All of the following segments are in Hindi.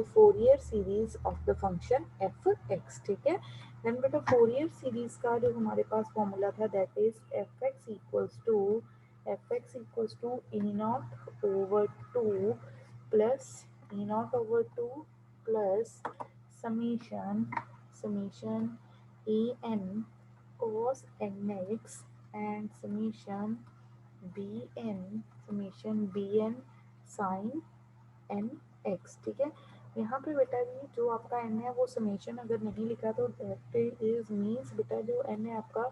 Fourier series of the function f x, ठीक है। देन बेटा फोरियर सीरीज का जो हमारे पास फॉर्मूला था that is f x equals to e naught over two plus e naught over two plus summation summation a n cos nx and summation bn sin nx, ठीक है। यहाँ पे बेटा ये जो आपका n है वो समेशन अगर नहीं लिखा तो दैट इज मीन्स बेटा जो n है आपका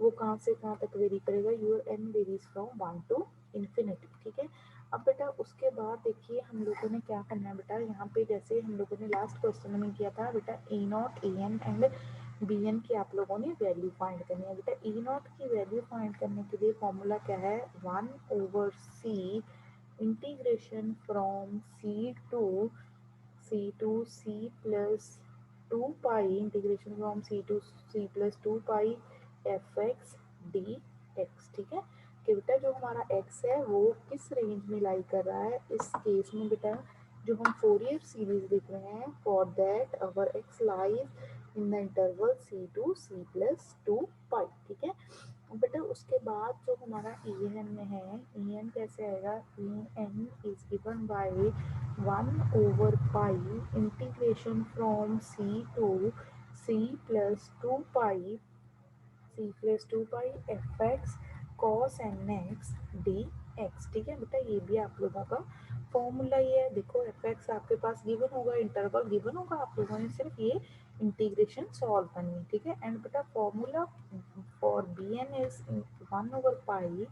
वो कहाँ से कहाँ तक वेरी करेगा, your n varies from 1 to infinity, ठीक है। अब बेटा उसके बाद देखिए हम लोगों ने क्या करना है बेटा, यहाँ पे जैसे हम लोगों ने लास्ट क्वेश्चन में किया था बेटा a not a n and b n की आप लोगों ने वैल्यू फाइंड करनी है। बेटा ई नॉट की वैल्यू फाइंड करने के लिए फॉर्मूला क्या है, 1/c integration from c plus 2 pi integration from c plus 2 pi f x d x, ठीक है। कि बेटा जो हमारा x है वो किस रेंज में लाई कर रहा है, इस केस में बेटा जो हम फोरियर सीरीज लिख रहे हैं for that our x lies in the interval c to c plus 2 pi, ठीक है। बेटा उसके बाद जो हमारा ई एन में है, ई एन कैसे आएगा, e n is given by 1/पाई integration from c to c plus 2 pi f x cos n x d x, ठीक है। बेटा ये भी आप लोगों का फॉर्मूला ये है, देखो एफ एक्स आपके पास गिवन होगा, इंटरवल गिवन होगा, आप लोगों ने सिर्फ ये इंटीग्रेशन सॉल्व करनी है, ठीक है। एंड बेटा formula for b n is 1/पाई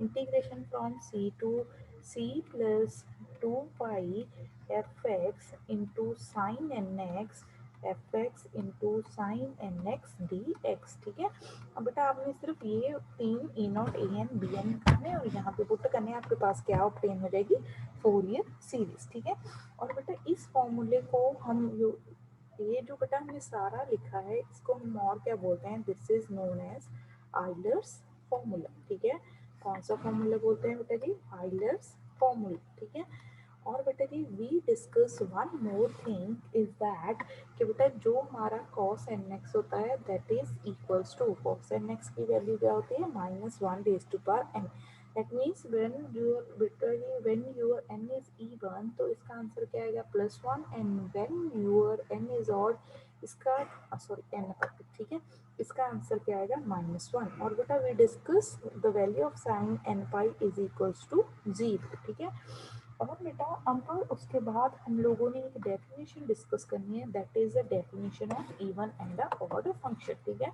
integration from c to c plus 2 pi f x into sine n x f x into sine n x d x, ठीक है। अब बेटा आपने सिर्फ ये तीन a not a n b n करने और यहाँ पे पुट करने, आपके पास क्या ऑब्टेन हो जाएगी, फोरियर सीरीज, ठीक है। और बेटा इस फॉर्मूले को हम ये जो बेटा हमने सारा लिखा है इसको हम और क्या बोलते हैं, this is known as Euler's formula, ठीक है। कौन सा फॉर्मूला बोलते हैं बेटा जी, आइलर्स फॉर्मूला, ठीक है। और बेटा जी we discuss one more thing is that कि बेटा जो हमारा cos nx होता है that is equals to cos nx की वैल्यू क्या होती है, -1 raised to power n। That means when your n is even तो इसका आंसर क्या आएगा, +1, and when your n is odd इसका सॉरी n पर, ठीक है, इसका आंसर क्या आएगा, -1। और बेटा we discuss the value of sine n pi is equals to 0, ठीक है। और बेटा अब उसके बाद हम लोगों ने एक डेफिनेशन डिस्कस करनी है that is the definition of even and odd function, ठीक है।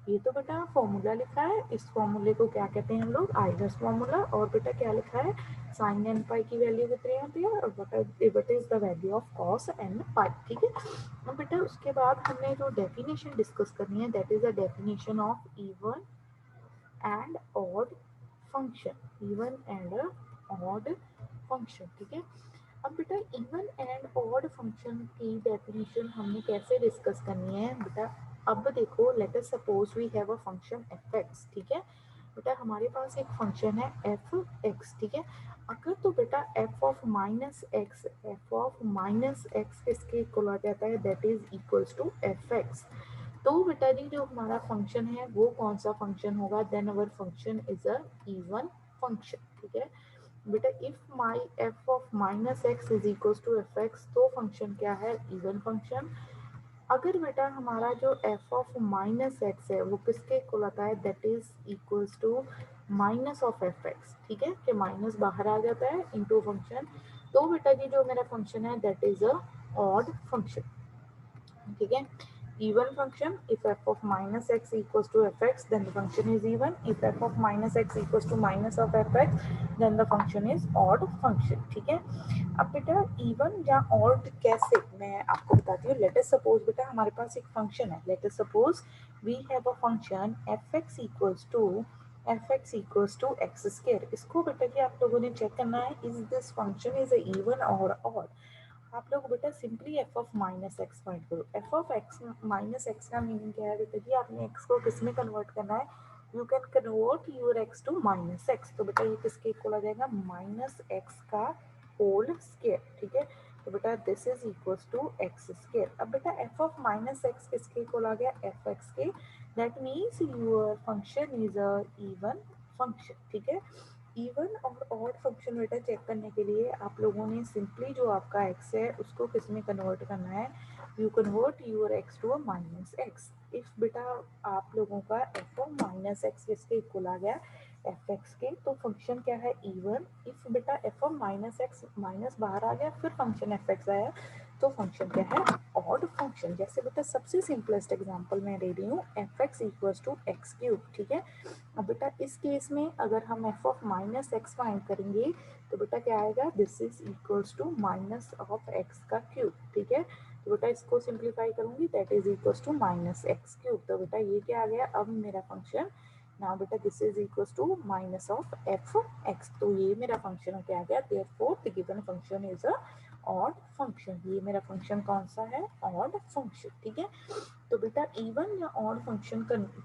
ये तो बेटा फॉर्मूला लिखा है, इस फॉर्मूले को क्या कहते हैं हम लोग, आइलर्स फॉर्मूला। और बेटा क्या लिखा है, साइन एन पाई की वैल्यू कितनी होती है, और बेटा is the value of cos n pi, ठीक है। और बेटा उसके बाद हमने जो डेफिनेशन डिस्कस करनी है that is the definition of even and odd function, even and odd function, ठीक है। अब बेटा इवन एंड ऑड फंक्शन की डेफिनेशन हमने कैसे डिस्कस करनी है बेटा, अब देखो let us suppose we have a function f x, ठीक है। बेटा हमारे पास एक फंक्शन है एफ एक्स, ठीक है। अगर तो बेटा एफ ऑफ माइनस एक्स किसके इक्वल आ जाता है, that is equals to f x. तो बेटा जी जो हमारा फंक्शन है वो कौन सा फंक्शन होगा, then our function is a even function, ठीक है। बेटा if my f of minus x is equals to f x तो फंक्शन क्या है, इवन फंक्शन। अगर बेटा हमारा जो एफ ऑफ माइनस एक्स है वो किसके इक्वल आता है, that is equals to minus of f x, ठीक है, कि माइनस बाहर आ जाता है इनटू फंक्शन। तो बेटा जी जो मेरा फंक्शन है that is a odd function, ठीक है। Even function, if f of minus x equals to fx then the function is even, if f of minus x equals to minus of fx then the function is odd function, ठीक है। अब बेटा इवन या ऑड कैसे मैं आपको बताती हूँ, लेट अस सपोज बेटा हमारे पास एक फंक्शन है, let us suppose we have a function f x equals to x square. इसको बेटा जी आप लोगों ने चेक करना है, is this function is even और ऑड। आप लोग बेटा simply f of minus x find करो। F of x minus x का मीनिंग क्या है बेटा जी, आपने एक्स को किस में कन्वर्ट करना है, you can convert your x to minus x. तो बेटा ये किसके इक्वल आ जाएगा, माइनस एक्स का होल स्क्वायर, ठीक है। तो बेटा this is equal to x square. अब बेटा एफ ऑफ माइनस एक्स किसके इक्वल आ गया, एफ एक्स के। That means your function is a even function, ठीक है। इवन और ऑड फंक्शन बेटा चेक करने के लिए आप लोगों ने सिंपली जो आपका एक्स है उसको किस में कन्वर्ट करना है, you convert your x to a minus x. If बेटा आप लोगों का एफ ऑफ माइनस एक्स किसके इक्वल आ गया, एफ एक्स के, तो फंक्शन क्या है, इवन। इफ बेटा f of minus x minus बाहर आ गया फिर फंक्शन एफ एक्स आया तो फंक्शन क्या है, ऑड फंक्शन। जैसे बेटा सबसे सिंपलेस्ट एग्जांपल मैं दे रही हूँ, f x equals to x cube, ठीक है। अब बेटा इस केस में अगर हम f of minus x find करेंगे तो बेटा क्या आएगा, this is equals to minus of x का क्यूब, ठीक है। तो बेटा इसको सिंप्लीफाई करूंगी, that is equals to minus x cube. तो बेटा ये क्या आ गया, अब मेरा फंक्शन, नाउ बेटा this is equals to minus of f x. तो ये मेरा फंक्शन क्या आ गया, therefore the given function is a odd function. ये मेरा फंक्शन कौन सा है, ऑड फंक्शन, ठीक है। तो बेटा इवन या ऑड फंक्शन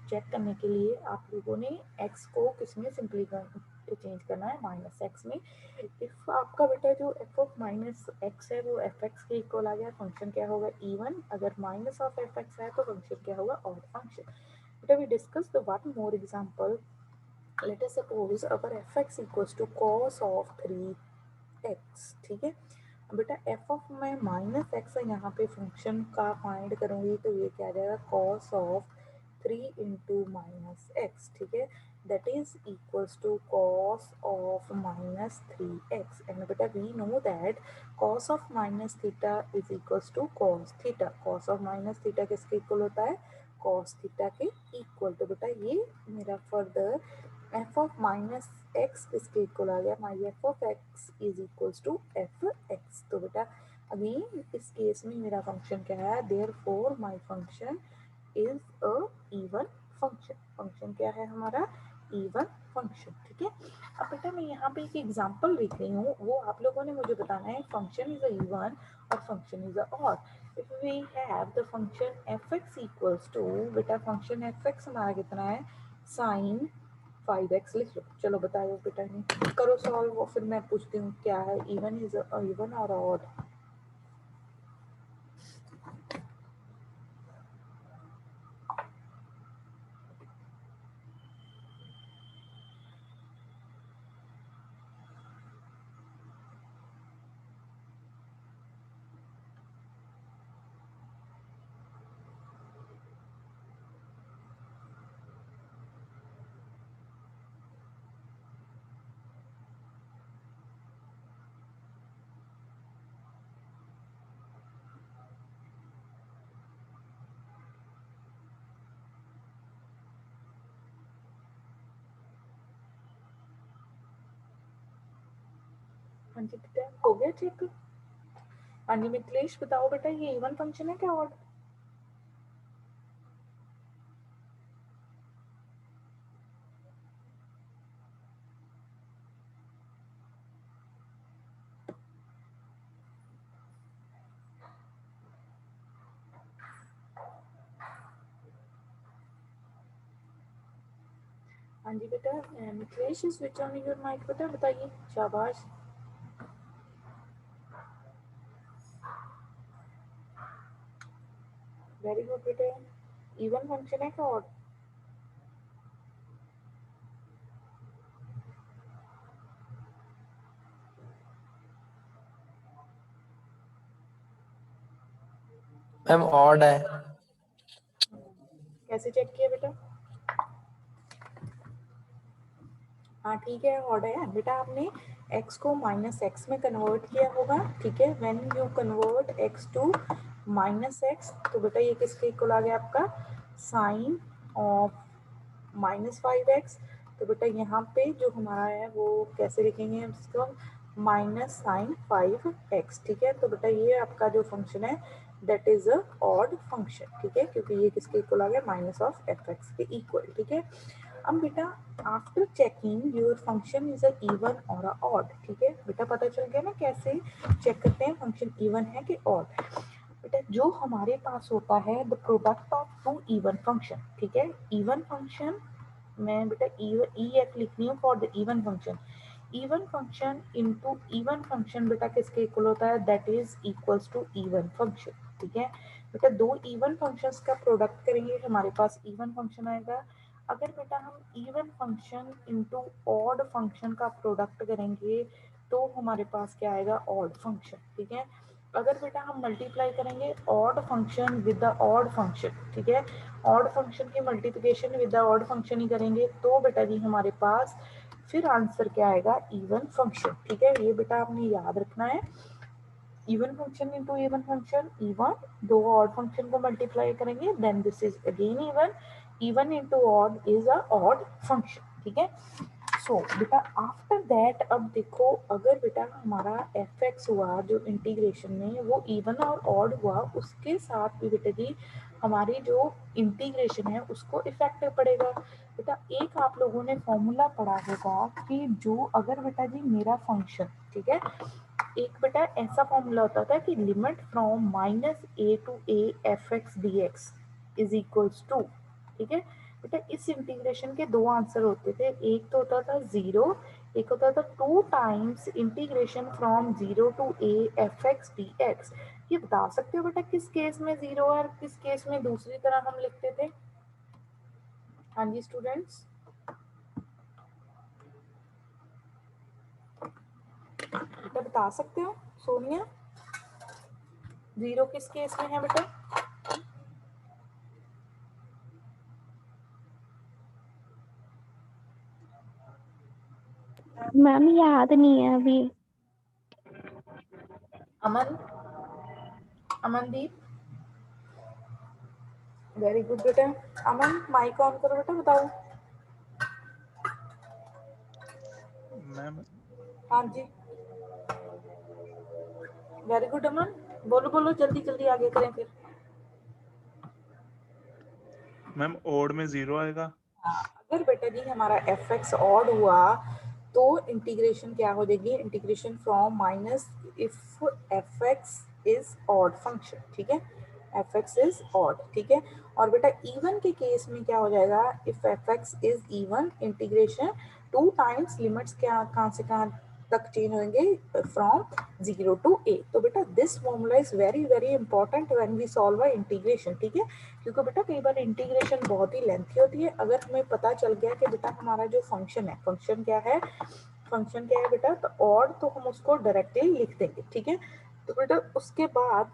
चेक करने के लिए आप लोगों ने एक्स को किसमें सिंपली चेंज करना है, माइनस एक्स में। इफ आपका बेटा जो एफ ऑफ माइनस एक्स है वो एफ एक्स के इक्वल आ गया, फंक्शन क्या होगा, इवन। अगर माइनस ऑफ एफ एक्स है तो फंक्शन क्या होगा, ऑड फंक्शन। बेटा we discuss the one more example. Let us suppose our f x equals to cos of 3x, ठीक है। बेटा एफ ऑफ मैं माइनस एक्स है यहाँ पे फंक्शन का फाइंड करूंगी तो ये क्या आ जाएगा, cos of 3 into minus x, ठीक है। That is equals to cos of minus 3x। And बेटा we know that cos of minus theta is equals to cos theta. Cos of minus theta किसके इक्वल होता है, कॉस थीटा के इक्वल। तो बेटा ये मेरा further f of minus x किसके इक्वल आ गया, my f of x is equals to f x. तो बेटा अगेन इस केस में मेरा फंक्शन क्या है, therefore my function is a even function. Function क्या है हमारा, इवन फंक्शन, ठीक है। अब बेटा मैं यहाँ पे एक एग्जांपल लिख रही हूँ, वो आप लोगों ने मुझे बताना है फंक्शन इज अ इवन और function is a odd. If we have the function f x equals to, बेटा फंक्शन एफ एक्स हमारा कितना है, साइन 5x लिख लो। चलो बताओ बेटा, नहीं करो सॉल्व और फिर मैं पूछती हूँ क्या है, इवन इज इवन और ऑड। हाँ जी बेटा हो गया चेक। हाँ जी मिथिलेश बताओ बेटा, ये इवन फंक्शन है क्या ऑड। हाँ जी बेटा Mithilesh switch on your mic बेटा, बताइए, शाबाश। वेरी गुड बेटे, इवन फंक्शन है क्या ऑड। मैम ऑड है। कैसे चेक किया बेटा, हाँ ठीक है ऑड है बेटा। आपने x को माइनस एक्स में कन्वर्ट किया होगा, ठीक है। When you convert x to minus x तो बेटा ये किसके इक्वल आ गया आपका, साइन ऑफ -5x। तो बेटा यहाँ पे जो हमारा है वो कैसे लिखेंगे हम इसको, माइनस साइन 5x, ठीक है। तो बेटा ये आपका जो फंक्शन है that is a odd function, ठीक है, क्योंकि ये किसके इक्वल आ गया, माइनस ऑफ एफ एक्स के इक्वल, ठीक है। अब बेटा after checking your function is a even और अ ऑड, ठीक है। बेटा पता चल गया ना कैसे चेक करते हैं फंक्शन इवन है कि ऑड। बेटा जो हमारे पास होता है the product of two even function, ठीक है। इवन फंक्शन मैं बेटा ई एफ लिख रही हूँ for the even function. Even function into even function बेटा किसके इक्वल होता है, that is equals to even function. ठीक है बेटा, दो इवन फंक्शंस का प्रोडक्ट करेंगे हमारे पास इवन फंक्शन आएगा। अगर बेटा हम even function into odd function का प्रोडक्ट करेंगे तो हमारे पास क्या आएगा, ऑड फंक्शन। ठीक है, अगर बेटा हम मल्टीप्लाई करेंगे odd function with the odd function, ठीक है, ऑड फंक्शन की multiplication with the odd function ही करेंगे तो बेटा जी हमारे पास फिर आंसर क्या आएगा, इवन फंक्शन। ठीक है, ये बेटा आपने याद रखना है, even function into even function, even दो ऑड फंक्शन को मल्टीप्लाई करेंगे then this is again even, even into odd is a odd function. ठीक है, सो बेटा आफ्टर दैट अब देखो, अगर बेटा हमारा एफ एक्स हुआ जो इंटीग्रेशन में वो इवन और ऑड हुआ, उसके साथ भी बेटा जी हमारी जो इंटीग्रेशन है उसको इफेक्ट पड़ेगा। बेटा एक आप लोगों ने फॉर्मूला पढ़ा होगा कि जो अगर बेटा जी मेरा फंक्शन, ठीक है, एक बेटा ऐसा फॉर्मूला होता था कि limit from -a to a fx dx is equals to, ठीक है बेटा, इस इंटीग्रेशन के दो आंसर होते थे, एक तो होता था 0, एक होता था 2 times integration from 0 to a fx dx। ये बता सकते हो बेटा किस केस में 0 और किस केस में दूसरी तरह हम लिखते थे? हाँ जी स्टूडेंट्स, बेटा बता सकते हो? सोनिया, 0 किस केस में है बेटा? मैम याद नहीं है अभी। अमन, अमनदीप, वेरी गुड बेटा। अमन माइक ऑन करो बेटा, बताओ। मैम हाँ जी, वेरी गुड अमन, बोलो बोलो जल्दी जल्दी आगे करें फिर। मैम ओड में 0 आएगा। अगर बेटा जी हमारा एफ एक्स ऑड हुआ तो इंटीग्रेशन क्या हो जाएगी, integration from minus if F x is odd function. ठीक है, एफ एक्स इज ऑड। ठीक है, और बेटा इवन के केस में क्या हो जाएगा, if F x is even, integration 2 times limits क्या कहाँ से कहाँ तक चेंज होंगे, फ्रॉम 0 टू a। तो बेटा this formula is very very important when we solve a integration. ठीक है, क्योंकि बेटा कई बार इंटीग्रेशन बहुत ही लेंथी होती है। अगर हमें पता चल गया कि बेटा हमारा जो फंक्शन है, फंक्शन क्या है, फंक्शन क्या है बेटा, तो और तो हम उसको डायरेक्टली लिख देंगे। ठीक है, तो बेटा उसके बाद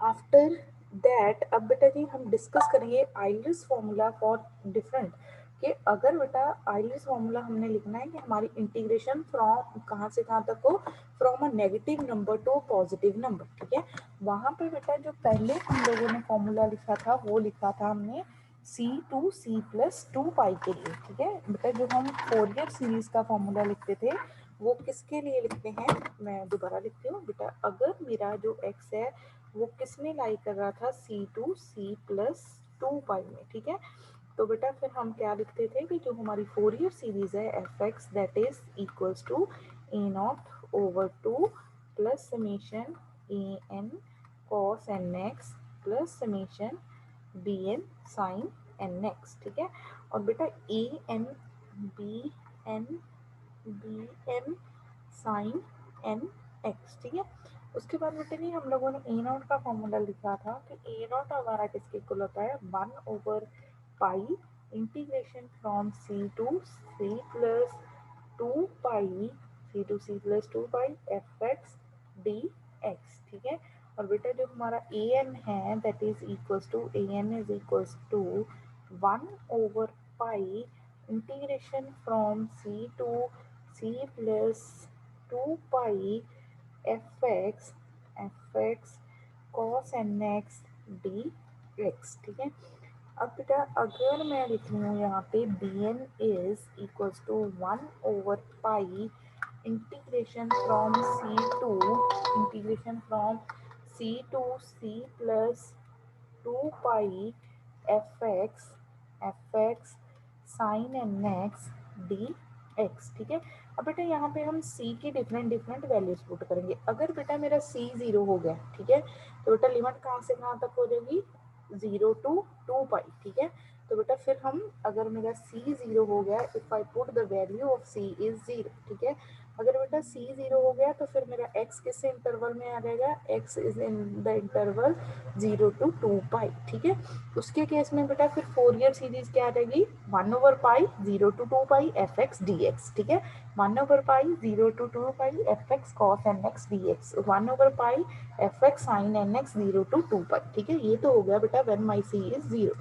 आफ्टर दैट अब बेटा जी हम डिस्कस करेंगे आइलर्स फॉर्मूला फॉर डिफरेंट, कि अगर बेटा आइलर्स फॉर्मूला हमने लिखना है कि हमारी इंटीग्रेशन फ्रॉम कहाँ से कहाँ तक हो, from a negative number to positive number. ठीक है, वहाँ पे बेटा जो पहले हम लोगों ने फॉर्मूला लिखा था वो लिखा था हमने c टू c प्लस 2 पाई के लिए। ठीक है बेटा, जो हम फोरियर सीरीज का फॉर्मूला लिखते थे वो किसके लिए लिखते हैं, मैं दोबारा लिखती हूँ बेटा, अगर मेरा जो x है वो किस में लाई कर रहा था, c टू c प्लस 2 पाई में। ठीक है, तो बेटा फिर हम क्या लिखते थे कि जो हमारी फोरियर सीरीज है f x that is equals to a not over 2 plus summation a n cos n x plus summation b n sine n x. ठीक है, और बेटा a n b n b n sine n x. ठीक है, उसके बाद बेटे नहीं हम लोगों ने ए नॉट का फॉर्मूला लिखा था कि ए नॉट हमारा किसके इक्वल होता है, 1 over pi integration from c to c plus 2 pi, c to c plus 2 pi f x d x. ठीक है, और बेटा जो हमारा ए एन है that is equals to a n is equals to 1 over pi integration from c to c plus 2 pi f x cos n x d x. ठीक है, अब बेटा अगर मैं लिख रही हूँ यहाँ पे b n is equals to 1 over pi integration from c to c plus 2 pi f x sine n x d x. ठीक है, अब बेटा यहाँ पे हम c की डिफरेंट डिफरेंट वैल्यूज पुट करेंगे। अगर बेटा मेरा c 0 हो गया, ठीक है, तो बेटा लिमिट कहाँ से कहाँ तक हो जाएगी, 0 टू 2 पाई। ठीक है, तो बेटा फिर हम अगर मेरा c 0 हो गया, if I put the value of c is 0, ठीक है। अगर बेटा c 0 हो गया तो फिर मेरा x किस इंटरवल में आ जाएगा, x is in the interval 0 to 2 pi, ठीक है। उसके केस में बेटा फिर फोरियर सीरीज क्या आ जाएगी, 1/पाई 0 to 2 पाई fx dx, ठीक है। 1/पाई 0 to 2 pi fx cos nx dx, 1/पाई fx sin nx 0 to 2 pi, ठीक है। ये तो हो गया बेटा व्हेन माई c इज 0।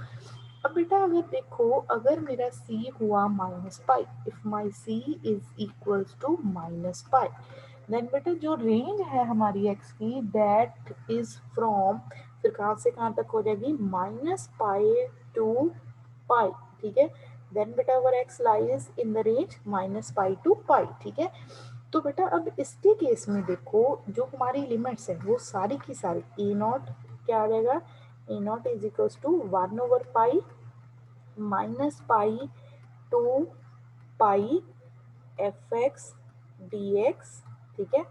अब बेटा अगर देखो, अगर मेरा c हुआ -पाई, if my c is equals to -पाई, देन बेटा जो रेंज है हमारी x की दैट इज फ्रॉम, फिर कहाँ से कहाँ तक हो जाएगी, -पाई टू पाई, ठीक है। देन बेटा our x lies in the range -पाई टू पाई, ठीक है। तो बेटा अब इसके केस में देखो, जो हमारी लिमिट्स है वो सारी की सारी a0 क्या आ जाएगा, a0 इज इक्वल्स टू 1/पाई -पाई टू पाई fx dx, ठीक है।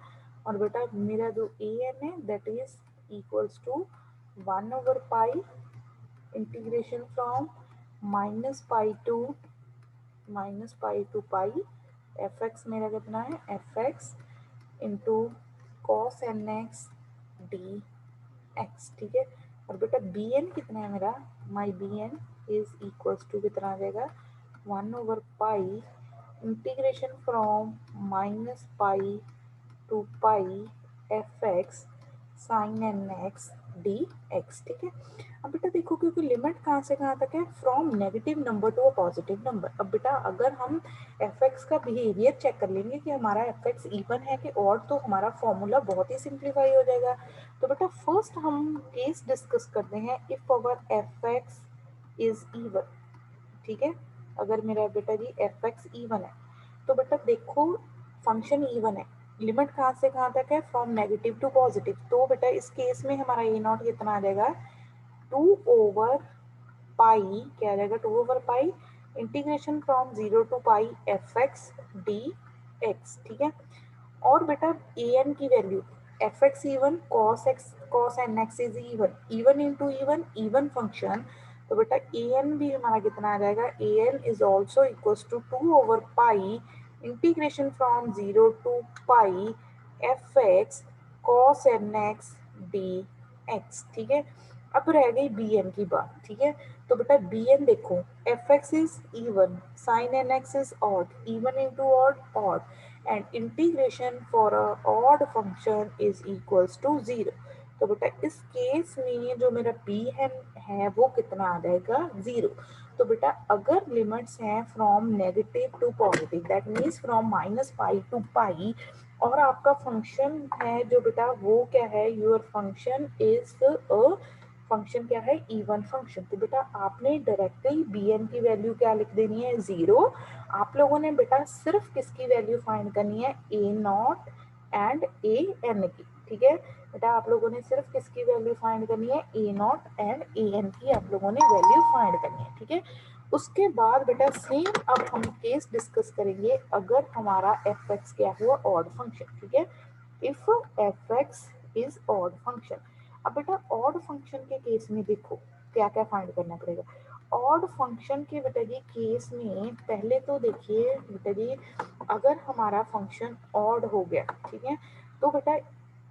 और बेटा मेरा जो an है दैट इज इक्वल्स टू 1/पाई इंटीग्रेशन फ्रॉम -पाई टू पाई fx मेरा कितना है, fx into cos nx dx, ठीक है। और बेटा bn कितना है मेरा, my bn is equals to कितना आ जाएगा, 1/पाई इंटीग्रेशन फ्रॉम -पाई to pi fx sin nx dx, ठीक है। अब बेटा देखो, क्योंकि लिमिट कहाँ से कहाँ तक है, from negative number to a positive number. अब बेटा अगर हम fx का बिहेवियर चेक कर लेंगे कि हमारा fx इवन है कि ऑड, तो हमारा फॉर्मूला बहुत ही सिंप्लीफाई हो जाएगा। तो बेटा फर्स्ट हम केस डिस्कस करते हैं, if our fx is even, ठीक है। अगर मेरा बेटा जी fx इवन है, तो बेटा देखो फंक्शन इवन है, लिमिट कहाँ से कहाँ तक है, फ्रॉम नेगेटिव टू पॉजिटिव। तो बेटा इस केस में हमारा a0 कितना आ जाएगा, 2/पाई, क्या आ जाएगा, 2/पाई integration from 0 to pi fx dx, ठीक है। और बेटा an की value fx even cos nx is even, even into even, even function. तो बेटा an भी हमारा कितना आ जाएगा, an is also equals to 2/पाई integration from 0 to pi fx cos nx dx, ठीक है। अब रह गई bn की बात, ठीक है। तो बेटा bn देखो, fx is even, sin nx is odd, even into odd, odd, and integration for a odd function is equals to 0। तो बेटा इस केस में जो मेरा b है वो कितना आ जाएगा, 0। तो बेटा अगर लिमिट्स हैं from negative to positive, that means from -पाई टू पाई, और आपका फंक्शन है जो बेटा वो क्या है, your function is a function क्या है, इवन फंक्शन, तो बेटा आपने डायरेक्टली bn की वैल्यू क्या लिख देनी है, 0। आप लोगों ने बेटा सिर्फ किसकी वैल्यू फाइंड करनी है, a0 एंड an की, ठीक है। बेटा आप लोगों ने सिर्फ किसकी वैल्यू फाइंड करनी है, a0 एंड an की आप लोगों ने वैल्यू फाइंड करनी है, ठीक है। उसके बाद बेटा सेम अब हम केस डिस्कस करेंगे, अगर हमारा fx क्या हुआ, ऑड फंक्शन, ठीक है। If fx is odd function, अब बेटा ऑड फंक्शन के केस में देखो क्या क्या फाइंड करना पड़ेगा। ऑड फंक्शन के बेटा जी केस में पहले तो देखिए बेटा जी, अगर हमारा फंक्शन ऑड हो गया, ठीक है, तो बेटा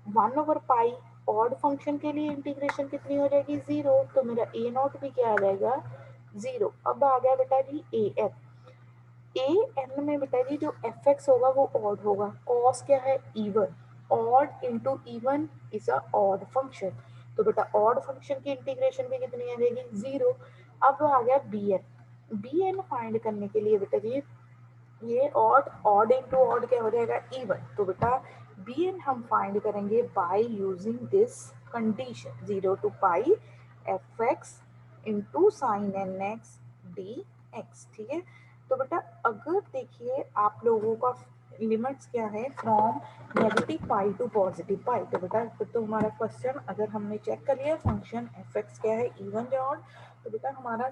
1/पाई ऑड फंक्शन के लिए इंटीग्रेशन कितनी हो जाएगी, 0। तो मेरा a0 भी क्या आ जाएगा, 0। अब आ गया बेटा जी an में बेटा जी जो fx होगा वो ऑड होगा, cos क्या है, even, odd into even is a odd function. तो बेटा ऑड फंक्शन की इंटीग्रेशन भी कितनी आ जाएगी, 0। अब आ गया bn फाइंड करने के लिए बेटा जी ये ऑड इंटू ऑड क्या हो जाएगा, इवन। तो बेटा bn हम फाइंड करेंगे by using this condition, 0 to pi fx into sine nx dx, ठीक है। तो बेटा अगर देखिए आप लोगों का लिमिट्स क्या है, from negative pi to positive pi, तो बेटा फिर तो हमारा क्वेश्चन अगर हमने चेक कर लिया फंक्शन fx क्या है, इवन या ऑड, तो बेटा हमारा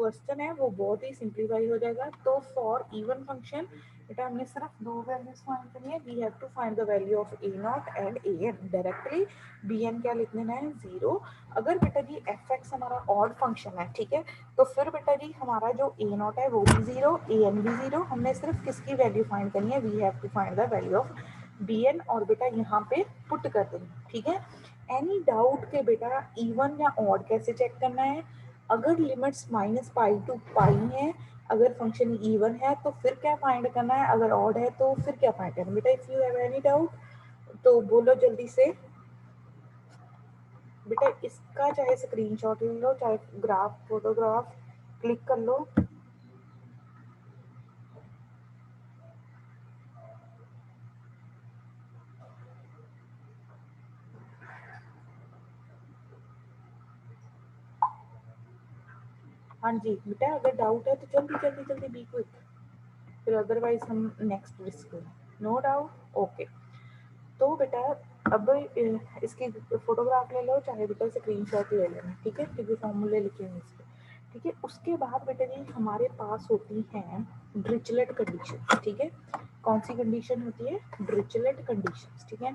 क्वेश्चन है वो बहुत ही सिंप्लीफाई हो जाएगा। तो फॉर इवन फंक्शन बेटा हमने सिर्फ दो वैल्यूज फाइंड करनी है। We have to find the value of a naught and a n. Directly b n क्या लिख लेना है 0। अगर बेटा जी एफ एक्स हमारा ऑड फंक्शन है, ठीक है, तो फिर बेटा जी हमारा जो ए नॉट है वो भी 0, ए एन भी 0। हमने सिर्फ किसकी वैल्यू फाइंड करनी है, we have to find the value of b n और बेटा यहाँ पे पुट कर देंगे, ठीक है। एनी डाउट के बेटा इवन या ऑड कैसे चेक करना है, अगर लिमिट्स -पाई टू पाई है, अगर फंक्शन इवन है तो फिर क्या फाइंड करना है, अगर ऑड है तो फिर क्या फाइंड करना है। बेटा if you have any doubt तो बोलो जल्दी से। बेटा इसका चाहे स्क्रीनशॉट ले लो, चाहे ग्राफ फोटोग्राफ क्लिक कर लो। हाँ जी बेटा अगर डाउट है तो जल्दी जल्दी जल्दी बी क्विक, फिर अदरवाइज हम next risk. No doubt, okay. तो बेटा अब इसकी फोटोग्राफ ले लो, चाहे बेटा स्क्रीनशॉट ले लेना, ठीक है, क्योंकि फॉर्मूले लिखे हैं इस पे, ठीक है। उसके बाद बेटा जी हमारे पास होती हैं ड्रिचलेट कंडीशन, ठीक है। कौन सी कंडीशन होती है, ड्रिचलेट कंडीशंस, ठीक है।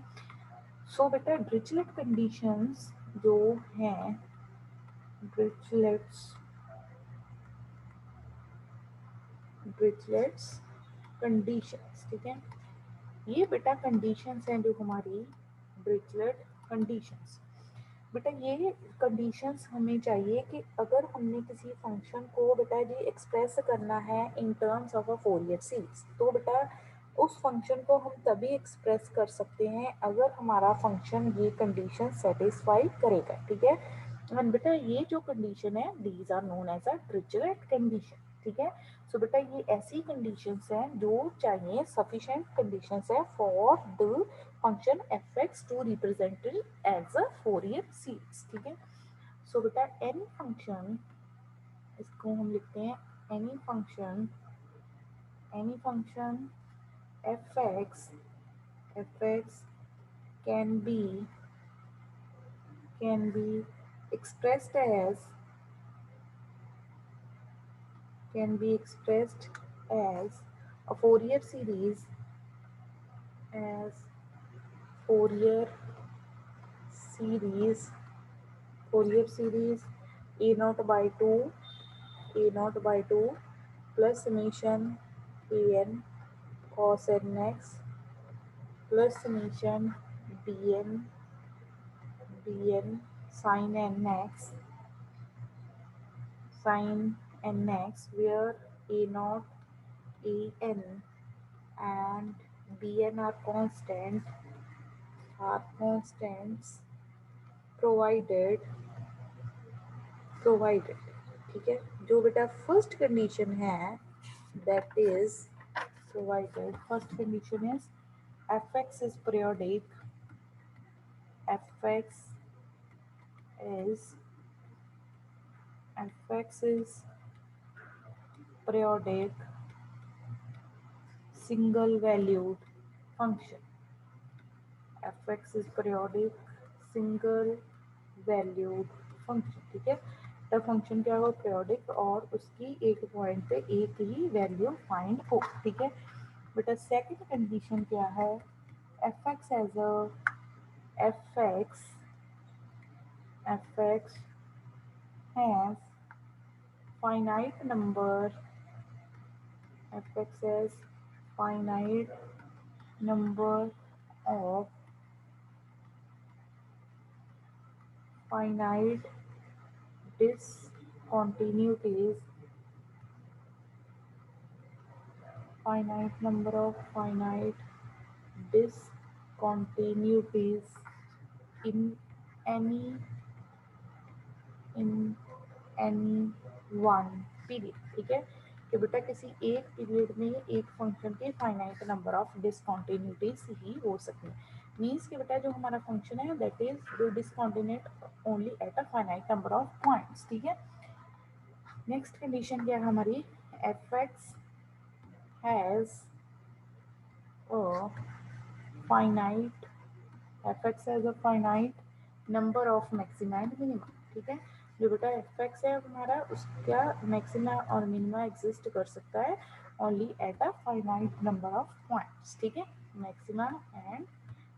सो बेटा ड्रिचलेट कंडीशंस जो हैं, ड्रिचलेट्स ड्रिचलेट्स कंडीशंस, ठीक है। ये बेटा कंडीशंस हैं जो हमारी ड्रिचलेट कंडीशंस। बेटा ये कंडीशंस हमें चाहिए कि अगर हमने किसी फंक्शन को बेटा जी एक्सप्रेस करना है in terms of a Fourier series, तो बेटा उस फंक्शन को हम तभी एक्सप्रेस कर सकते हैं अगर हमारा फंक्शन ये कंडीशन सेटिस्फाई करेगा, ठीक है। एंड बेटा ये जो कंडीशन है these are known as a Dirichlet condition, ठीक है। सो बेटा ये ऐसी कंडीशंस हैं जो चाहिए, सफिशिएंट कंडीशंस है for the function f x to represented as a Fourier series, ठीक है। सो बेटा एनी फंक्शन, इसको हम लिखते हैं any function f x can be expressed as a Fourier series as Fourier series a naught by 2 plus summation an cos nx plus summation bn sin nx where a naught an and bn are constants provided, ठीक है। जो बेटा फर्स्ट कंडीशन है that is provided, first condition is fx is periodic, fx is periodic single valued function, fx is periodic single valued function, ठीक है। तब फंक्शन क्या हो, periodic और उसकी एक पॉइंट पे एक ही वैल्यू फाइंड हो, ठीक है। बेटा सेकंड कंडीशन क्या है, fx as a fx has finite number fx has finite number of finite discontinuities finite number of finite discontinuities in any one period, ठीक है। कि बेटा किसी एक पीरियड में एक फंक्शन के फाइनाइट नंबर ऑफ डिसकंटिन्यूटीज ही हो सकते हैं। मीन्स कि बेटा जो हमारा फंक्शन है that is discontinuous only at a finite number of points, ठीक है। नेक्स्ट कंडीशन क्या है हमारी, f x has a finite number of maxima and minima, ठीक है। जो बेटा एफ एक्स है हमारा उसका मैक्सिमा और मिनिमा एग्जिस्ट कर सकता है only at a finite number of points, ठीक है, मैक्सिमा एंड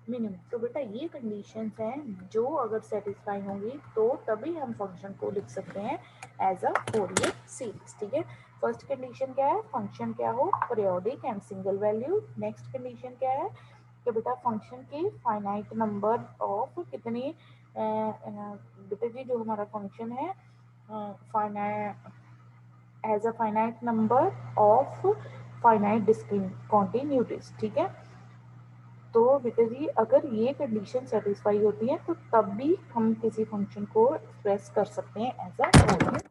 मिनिमम। तो बेटा ये कंडीशंस हैं जो अगर सेटिस्फाई होंगी तो तभी हम फंक्शन को लिख सकते हैं एज अ फोरियर सीरीज, ठीक है। फर्स्ट कंडीशन क्या है, फंक्शन क्या हो periodic and single value. Next condition क्या है कि बेटा फंक्शन की फाइनाइट नंबर ऑफ कितनी बेटा जी जो हमारा फंक्शन है finite as a finite number of finite discontinuities, ठीक है। तो बेटा जी अगर ये कंडीशन सेटिस्फाई होती है तो तब भी हम किसी फंक्शन को एक्सप्रेस कर सकते हैं as a Fourier.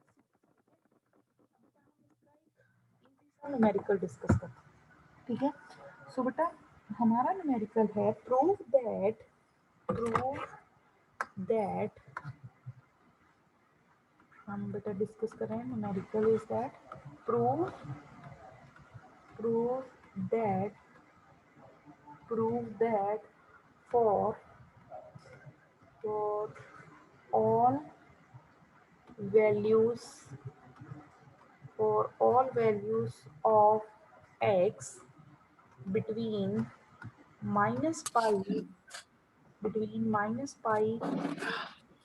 Numerical discuss करते हैं, ठीक है। सो बेटा हमारा न्यूमेरिकल है प्रूव दैट हम बेटा डिस्कस कर रहे हैं numerical is that prove prove that prove that for for all values for all values of x between minus pi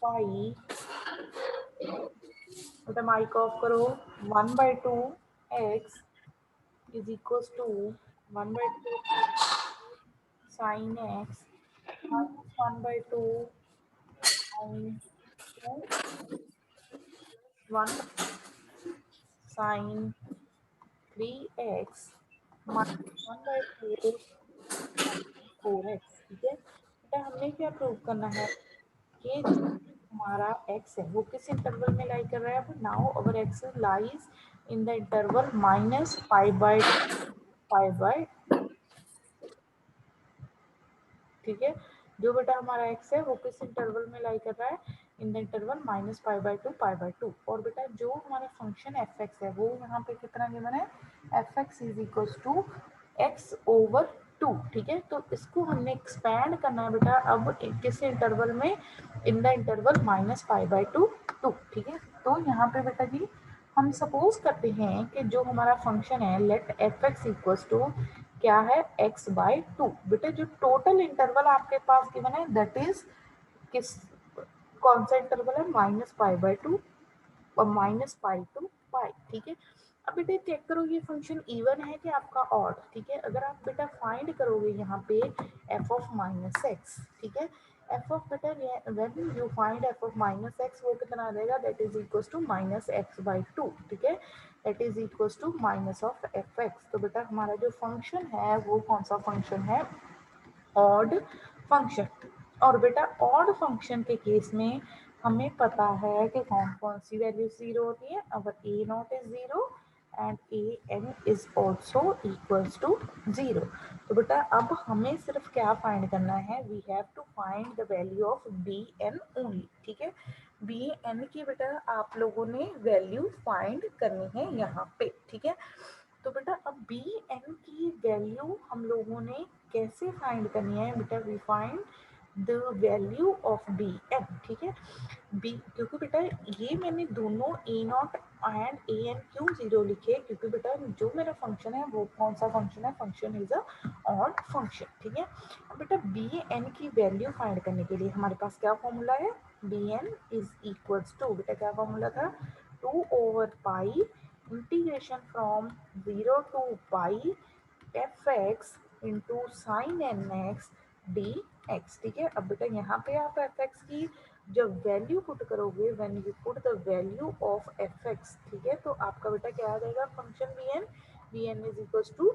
pi बेटा माइक ऑफ करो 1/2 x is equals to 1/2 sin x minus 1/2 sin 1 sin 3x minus 1/4 4x, ठीक है। बेटा हमने क्या प्रूव करना है कि जो हमारा x है वो किस इंटरवल में लाई कर रहा है। Now our x lies in the interval minus pi by, ठीक है। जो बेटा हमारा x है वो किस इंटरवल में लाई कर रहा है इन the interval minus pi by two. और बेटा जो हमारा फंक्शन एफ एक्स है वो यहाँ पे कितना गिवन है, f x is equal to x/2, ठीक है। तो इसको हमने एक्सपैंड करना है बेटा अब किस इंटरवल में, इन the interval minus pi by two, ठीक है। तो यहाँ पे बेटा जी हम सपोज करते हैं कि जो हमारा फंक्शन है let f x equal to क्या है x/2। बेटा जो टोटल इंटरवल आपके पास गिवन है दैट इज किस कौन सा इंटरवल है, माइनस पाई/2 और माइनस पाई टू पाई, ठीक है। अब बेटा चेक करो ये फंक्शन इवन है कि आपका ऑड, ठीक है। अगर आप बेटा फाइंड करोगे यहाँ पे एफ ऑफ माइनस एक्स, ठीक है, एफ ऑफ बेटा when you find f of minus x वो कितना आ जाएगा, that is equal to minus x/2, ठीक है, that is equal to minus of f x. तो बेटा हमारा जो फंक्शन है वो कौन सा फंक्शन है, ऑड फंक्शन। और बेटा ऑड फंक्शन के केस में हमें पता है कि कौन कौन सी वैल्यू जीरो होती है। अगर a naught is zero and a n is also equals to zero. तो बेटा अब हमें सिर्फ क्या फाइंड करना है, we have to find the value of b n only, ठीक है। बी एन की बेटा आप लोगों ने वैल्यू फाइंड करनी है यहाँ पे, ठीक है। तो बेटा अब बी एन की वैल्यू हम लोगों ने कैसे फाइंड करनी है बेटा, we find the value of b n, ठीक है। बी क्योंकि बेटा ये मैंने दोनों a naught and a n क्यों जीरो लिखे, क्योंकि बेटा जो मेरा फंक्शन है वो कौन सा फंक्शन है, function is a odd function, ठीक है। अब बेटा बी एन की वैल्यू फाइंड करने के लिए हमारे पास क्या फॉर्मूला है, b n is equals to बेटा क्या फॉर्मूला था, 2/पाई integration from 0 to pi fx into sine n x d x, ठीक है। अब बेटा यहाँ पे आप एफ एक्स की जब वैल्यू पुट करोगे, when you put the value of f x, ठीक है, तो आपका बेटा क्या आ जाएगा function b n is equal to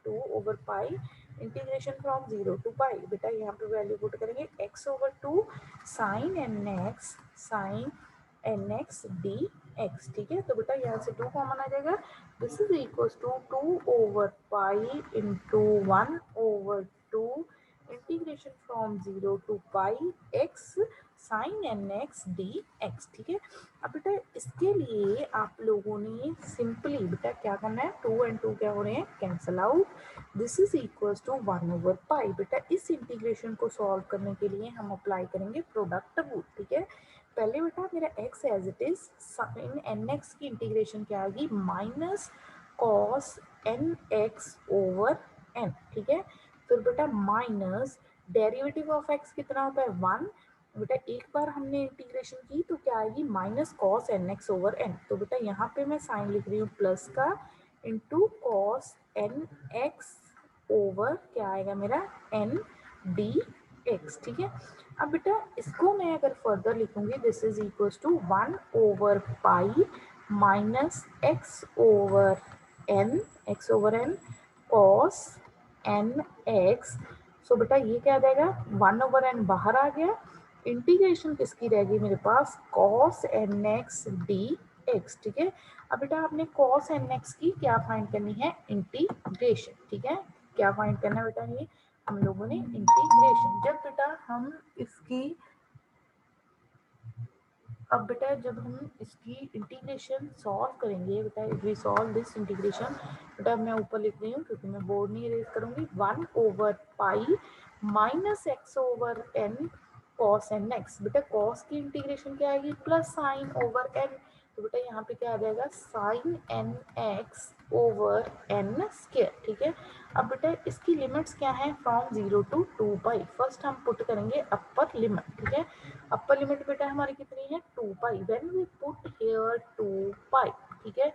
2/पाई इंटीग्रेशन फ्रॉम 0 to पाई। बेटा यहाँ पे वैल्यू पुट करेंगे x/2 sine n x d x, ठीक है। तो बेटा यहाँ से 2 कॉमन आ जाएगा, दिस इज इक्वल टू 2/पाई into 1/2 integration from 0 to pi x sine n x d x, ठीक है। अब बेटा इसके लिए आप लोगों ने सिंपली बेटा क्या करना है, 2 and 2 क्या हो रहे हैं, cancel out, this is equal to 1/पाई। बेटा इस इंटीग्रेशन को सॉल्व करने के लिए हम अप्लाई करेंगे प्रोडक्ट रूल, ठीक है। पहले बेटा मेरा x as it is sine n x की इंटीग्रेशन क्या आएगी minus cos n x over n, ठीक है। फिर बेटा माइनस डेरिवेटिव ऑफ x कितना होता है 1, बेटा एक बार हमने इंटीग्रेशन की तो क्या आएगी minus cos n x over n, तो बेटा यहाँ पे मैं साइन लिख रही हूँ प्लस का into cos n x over क्या आएगा मेरा एन डी एक्स, ठीक है। अब बेटा इसको मैं अगर फर्दर लिखूंगी this is equals to 1 over pi minus x over n cos n x. So बेटा ये क्या आ जाएगा 1 ओवर एन बाहर आ गया, इंटीग्रेशन किसकी रहेगी मेरे पास cos n x d x, ठीक है। अब बेटा आपने कॉस एन एक्स की क्या फाइंड करनी है इंटीग्रेशन, ठीक है। क्या फाइंड करना है बेटा ये हम लोगों ने इंटीग्रेशन। जब बेटा हम इसकी अब बेटा जब हम इसकी इंटीग्रेशन सॉल्व करेंगे बेटा वी सॉल्व दिस इंटीग्रेशन, बेटा मैं ऊपर लिख रही हूँ क्योंकि मैं बोर्ड नहीं इरेज करूंगी 1 over pi minus x over n cos n x. बेटा कॉस की इंटीग्रेशन क्या आएगी प्लस साइन ओवर एन, तो बेटा यहाँ पे क्या आ जाएगा sine n x over n square, ठीक है। अब बेटा इसकी लिमिट्स क्या है फ्रॉम 0 to 2 पाई। फर्स्ट हम पुट करेंगे अपर लिमिट, ठीक है। अपर लिमिट बेटा हमारी कितनी है 2 पाई, when we put here 2 pi, ठीक है।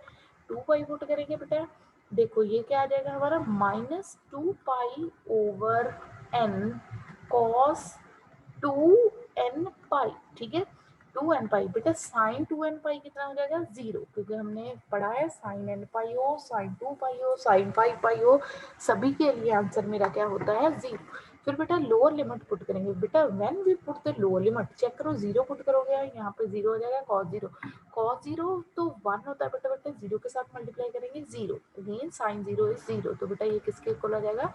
2 पाई पुट करेंगे बेटा देखो ये क्या आ जाएगा हमारा minus 2 pi over n cos 2n pi, ठीक है। 2n पाई बेटा साइन 2n पाई कितना हो जाएगा 0, क्योंकि हमने पढ़ा है साइन n पाई हो साइन 2 पाई हो साइन 5 पाई हो सभी के लिए आंसर मेरा क्या होता है 0। फिर बेटा लोअर लिमिट पुट करेंगे, बेटा when we put the lower limit check करो 0 पुट करोगे यहाँ पे 0 हो जाएगा cos 0 तो 1 होता है बेटा, बेटा 0 के साथ मल्टीप्लाई करेंगे 0 अगेन साइन 0 इज 0, तो बेटा ये किसके इक्वल आ जाएगा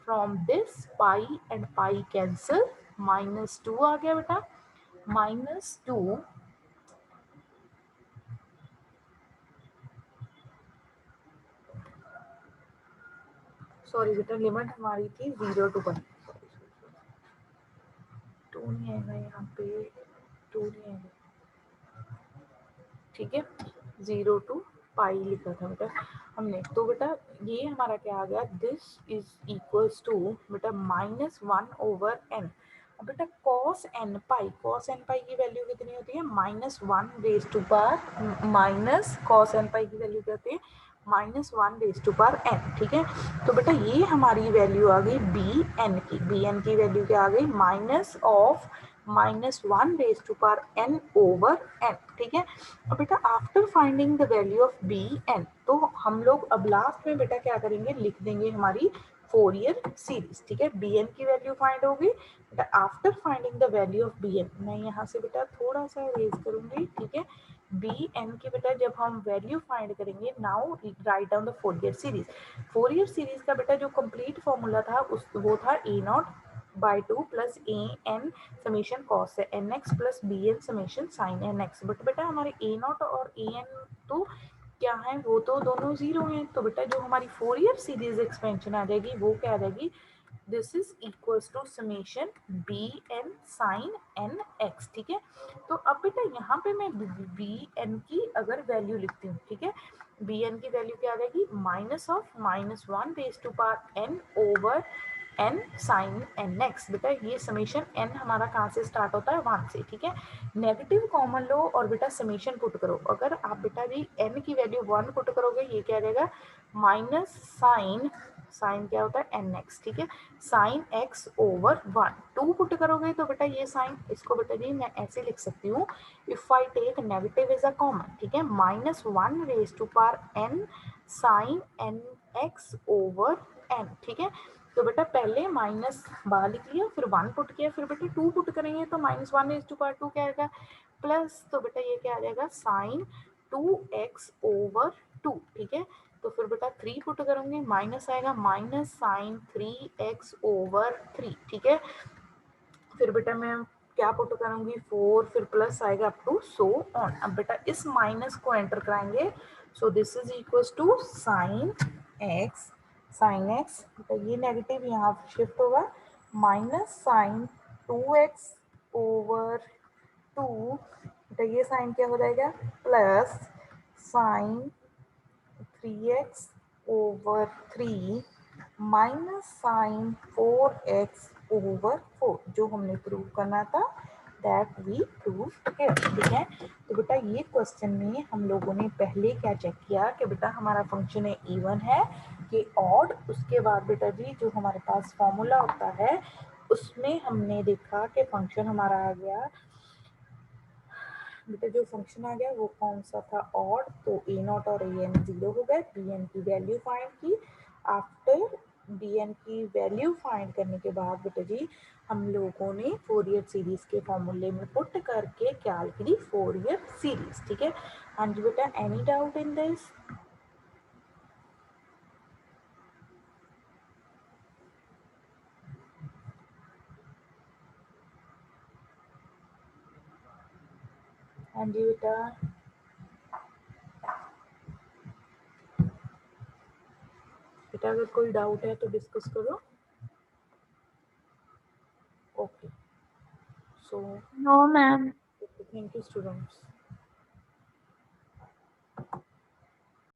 from this pi and pi cancel minus 2 आ गया बेटा माइनस 2 सॉरी बेटा लिमिट हमारी थी 0 to 1, 2 नहीं आएगा यहाँ पे 2 नहीं आएगा, ठीक है 0 to पाई लिखा था बेटा हमने, तो बेटा ये हमारा क्या आ गया दिस इज इक्वल्स टू बेटा माइनस 1 ओवर एन। अब बेटा cos n पाई की वैल्यू कितनी होती है minus 1 raise to power minus cos n pi की वैल्यू क्या होती है minus 1 raise to power n, ठीक है। तो बेटा ये हमारी वैल्यू आ गई बी एन की वैल्यू क्या आ गई minus of minus 1 raise to power n over n, ठीक है। अब बेटा after finding the value of b n तो हम लोग अब लास्ट में बेटा क्या करेंगे लिख देंगे हमारी फोरियर सीरीज, ठीक है। बी एन की वैल्यू फाइंड होगी बेटा after finding the value of b n, मैं यहाँ से बेटा थोड़ा सा रेज करूंगी, ठीक है। बी एन की बेटा जब हम वैल्यू फाइंड करेंगे now write down the Fourier series का बेटा जो कंप्लीट फॉर्मूला था उस वो था a naught by 2 plus a n summation cos n x plus b n summation sine n x, but बेटा हमारे ए नॉट और ए एन तो क्या है वो तो दोनों 0 हैं, तो बेटा जो हमारी फोरियर सीरीज एक्सपेंशन आ जाएगी वो क्या आ जाएगी this is equals to summation b n sine n x, ठीक है। तो अब बेटा यहाँ पे मैं बी एन की अगर वैल्यू लिखती हूँ, ठीक है, बी एन की वैल्यू क्या आ जाएगी minus of minus 1 raise to power n over n sine n x. बेटा ये समेशन एन हमारा कहाँ से स्टार्ट होता है 1 से, ठीक है। नेगेटिव कॉमन लो और बेटा समेशन पुट करो, अगर आप बेटा जी एन की वैल्यू 1 पुट करोगे ये क्या रहेगा माइनस साइन क्या होता है एन एक्स, ठीक है, साइन एक्स ओवर 1। 2 पुट करोगे तो बेटा ये साइन इसको बेटा जी मैं ऐसे लिख सकती हूँ if I take negative is a common, ठीक है, minus 1 raise to power n sine n x over n, ठीक है। तो बेटा पहले माइनस बाहर लिख लिया फिर 1 पुट किया फिर बेटा 2 पुट करेंगे तो माइनस 1 रेज टू पावर 2 क्या आएगा प्लस, तो बेटा ये क्या आ जाएगा साइन 2x ओवर 2, ठीक है। तो फिर बेटा 3 पुट करूंगी माइनस आएगा माइनस साइन 3x ओवर 3, ठीक है। फिर बेटा मैं क्या पुट करूंगी 4 फिर प्लस आएगा अप टू सो ऑन। अब बेटा इस माइनस को एंटर कराएंगे so this is equals to sine x बेटा ये नेगेटिव यहाँ शिफ्ट होगा माइनस साइन 2x ओवर 2 बेटा ये साइन क्या हो जाएगा, plus sine 3x over 3 minus sine 4x over 4, जो हमने प्रूव करना था दैट वी प्रूव हियर। ठीक है, तो बेटा ये क्वेश्चन में हम लोगों ने पहले क्या चेक किया कि बेटा हमारा फंक्शन है इवन है कि ऑड। उसके बाद बेटा जी जो हमारे पास फॉर्मूला होता है उसमें हमने देखा कि फंक्शन हमारा आ गया, बेटा जो फंक्शन आ गया वो कौन सा था, ऑड। तो ए नॉट और ए एन 0 हो गए, बी एन की वैल्यू फाइंड की। आफ्टर बी एन की वैल्यू फाइंड करने के बाद बेटा जी हम लोगों ने फोरियर सीरीज के फॉर्मूले में पुट करके क्या लिख दी, फोरियर सीरीज। ठीक है, हाँ जी बेटा, एनी डाउट इन दिस? हाँ जी बेटा, बेटा अगर कोई डाउट है तो डिस्कस करो। Okay, so no ma'am. Thank you students.